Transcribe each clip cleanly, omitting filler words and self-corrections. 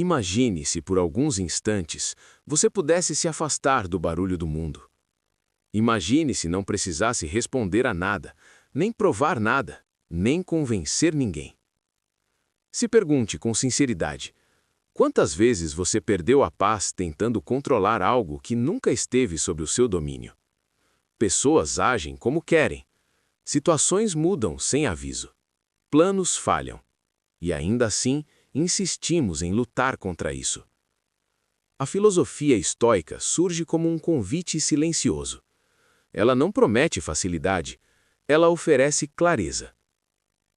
Imagine se por alguns instantes você pudesse se afastar do barulho do mundo. Imagine se não precisasse responder a nada, nem provar nada, nem convencer ninguém. Se pergunte com sinceridade: quantas vezes você perdeu a paz tentando controlar algo que nunca esteve sob o seu domínio? Pessoas agem como querem. Situações mudam sem aviso. Planos falham. E ainda assim, insistimos em lutar contra isso. A filosofia estoica surge como um convite silencioso. Ela não promete facilidade, ela oferece clareza.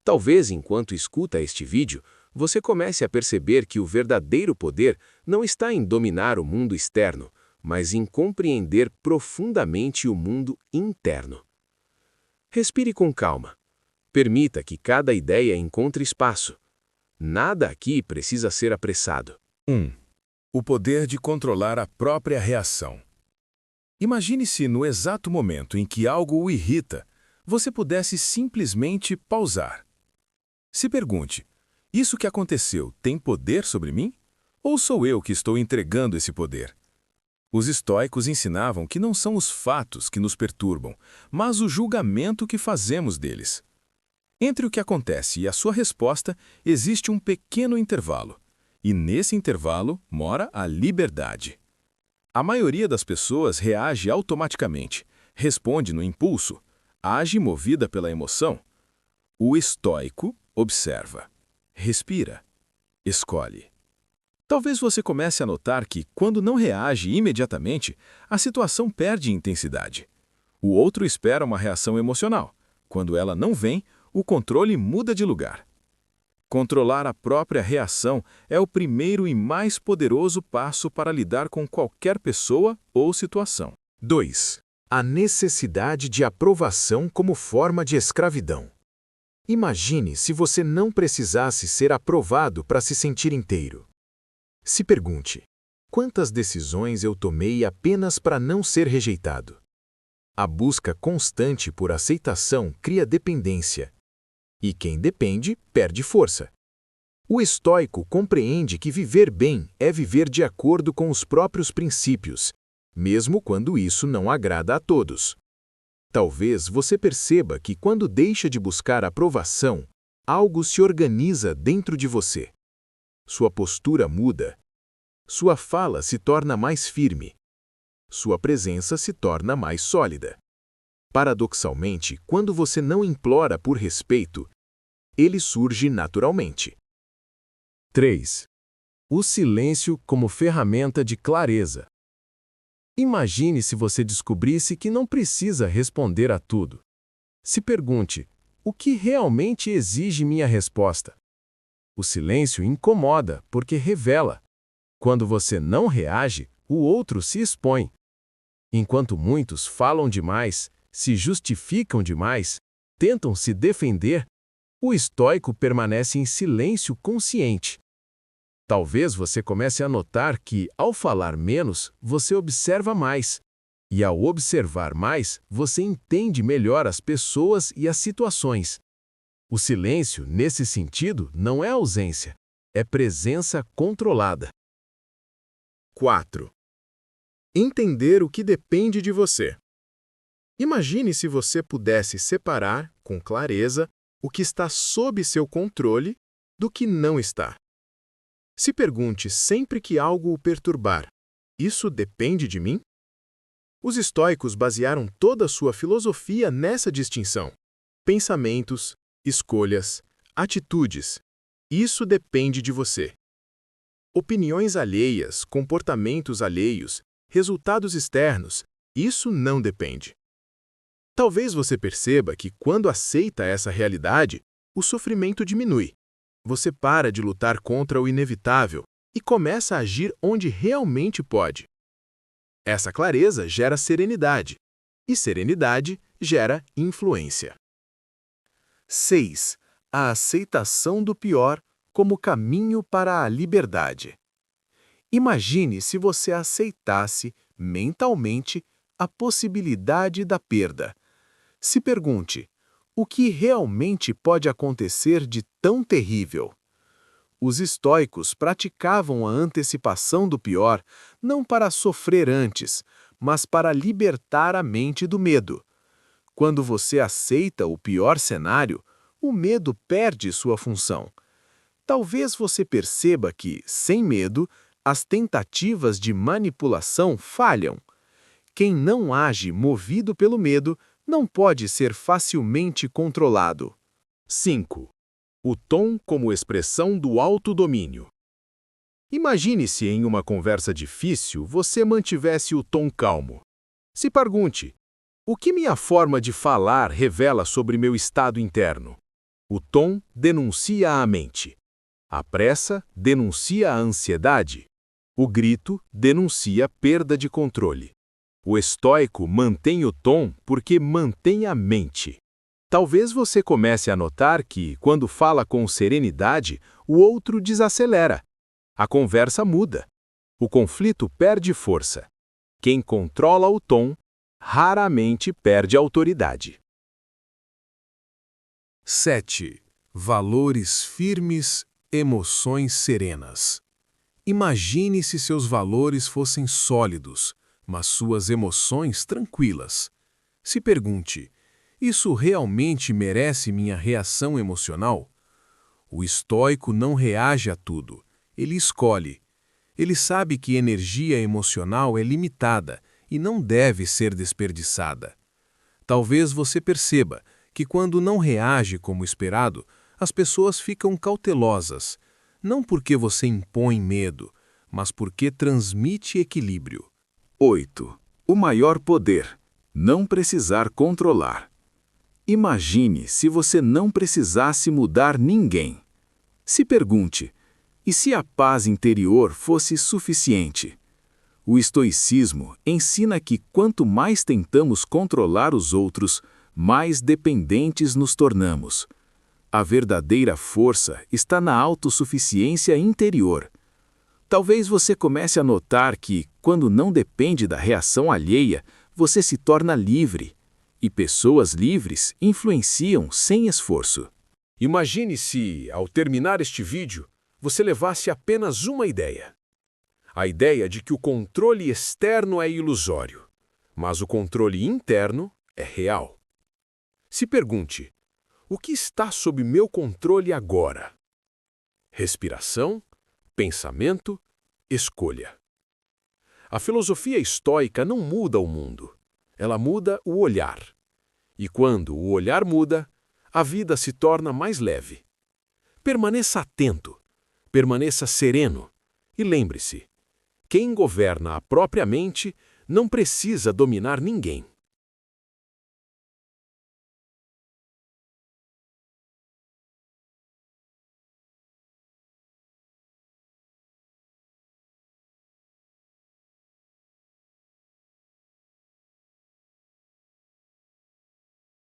Talvez enquanto escuta este vídeo, você comece a perceber que o verdadeiro poder não está em dominar o mundo externo, mas em compreender profundamente o mundo interno. Respire com calma. Permita que cada ideia encontre espaço. Nada aqui precisa ser apressado. 1. O poder de controlar a própria reação. Imagine-se no exato momento em que algo o irrita, você pudesse simplesmente pausar. Se pergunte: isso que aconteceu tem poder sobre mim? Ou sou eu que estou entregando esse poder? Os estoicos ensinavam que não são os fatos que nos perturbam, mas o julgamento que fazemos deles. Entre o que acontece e a sua resposta, existe um pequeno intervalo. E nesse intervalo mora a liberdade. A maioria das pessoas reage automaticamente, responde no impulso, age movida pela emoção. O estoico observa, respira, escolhe. Talvez você comece a notar que, quando não reage imediatamente, a situação perde intensidade. O outro espera uma reação emocional. Quando ela não vem, o controle muda de lugar. Controlar a própria reação é o primeiro e mais poderoso passo para lidar com qualquer pessoa ou situação. 2. A necessidade de aprovação como forma de escravidão. Imagine se você não precisasse ser aprovado para se sentir inteiro. Se pergunte: quantas decisões eu tomei apenas para não ser rejeitado? A busca constante por aceitação cria dependência. E quem depende, perde força. O estoico compreende que viver bem é viver de acordo com os próprios princípios, mesmo quando isso não agrada a todos. Talvez você perceba que quando deixa de buscar aprovação, algo se organiza dentro de você. Sua postura muda. Sua fala se torna mais firme. Sua presença se torna mais sólida. Paradoxalmente, quando você não implora por respeito, ele surge naturalmente. 3. O silêncio como ferramenta de clareza. Imagine se você descobrisse que não precisa responder a tudo. Se pergunte: o que realmente exige minha resposta? O silêncio incomoda porque revela. Quando você não reage, o outro se expõe. Enquanto muitos falam demais, se justificam demais, tentam se defender, o estoico permanece em silêncio consciente. Talvez você comece a notar que, ao falar menos, você observa mais. E ao observar mais, você entende melhor as pessoas e as situações. O silêncio, nesse sentido, não é ausência, é presença controlada. 4. Entender o que depende de você. Imagine se você pudesse separar, com clareza, o que está sob seu controle do que não está. Se pergunte sempre que algo o perturbar: isso depende de mim? Os estoicos basearam toda a sua filosofia nessa distinção. Pensamentos, escolhas, atitudes. Isso depende de você. Opiniões alheias, comportamentos alheios, resultados externos, isso não depende. Talvez você perceba que, quando aceita essa realidade, o sofrimento diminui. Você para de lutar contra o inevitável e começa a agir onde realmente pode. Essa clareza gera serenidade, e serenidade gera influência. 6. A aceitação do pior como caminho para a liberdade. Imagine se você aceitasse, mentalmente, a possibilidade da perda. Se pergunte: o que realmente pode acontecer de tão terrível? Os estoicos praticavam a antecipação do pior não para sofrer antes, mas para libertar a mente do medo. Quando você aceita o pior cenário, o medo perde sua função. Talvez você perceba que, sem medo, as tentativas de manipulação falham. Quem não age movido pelo medo não pode ser facilmente controlado. 5. O tom como expressão do autodomínio. Imagine-se em uma conversa difícil você mantivesse o tom calmo. Se pergunte: o que minha forma de falar revela sobre meu estado interno? O tom denuncia a mente. A pressa denuncia a ansiedade. O grito denuncia perda de controle. O estoico mantém o tom porque mantém a mente. Talvez você comece a notar que, quando fala com serenidade, o outro desacelera. A conversa muda. O conflito perde força. Quem controla o tom raramente perde autoridade. 7. Valores firmes, emoções serenas. Imagine se seus valores fossem sólidos, mas suas emoções tranquilas. Se pergunte: isso realmente merece minha reação emocional? O estoico não reage a tudo, ele escolhe. Ele sabe que energia emocional é limitada e não deve ser desperdiçada. Talvez você perceba que quando não reage como esperado, as pessoas ficam cautelosas, não porque você impõe medo, mas porque transmite equilíbrio. 8. O maior poder: não precisar controlar. Imagine se você não precisasse mudar ninguém. Se pergunte: e se a paz interior fosse suficiente? O estoicismo ensina que quanto mais tentamos controlar os outros, mais dependentes nos tornamos. A verdadeira força está na autossuficiência interior. Talvez você comece a notar que, quando não depende da reação alheia, você se torna livre. E pessoas livres influenciam sem esforço. Imagine se, ao terminar este vídeo, você levasse apenas uma ideia. A ideia de que o controle externo é ilusório, mas o controle interno é real. Se pergunte: o que está sob meu controle agora? Respiração, pensamento, escolha. A filosofia estoica não muda o mundo, ela muda o olhar. E quando o olhar muda, a vida se torna mais leve. Permaneça atento, permaneça sereno e lembre-se: quem governa a própria mente não precisa dominar ninguém.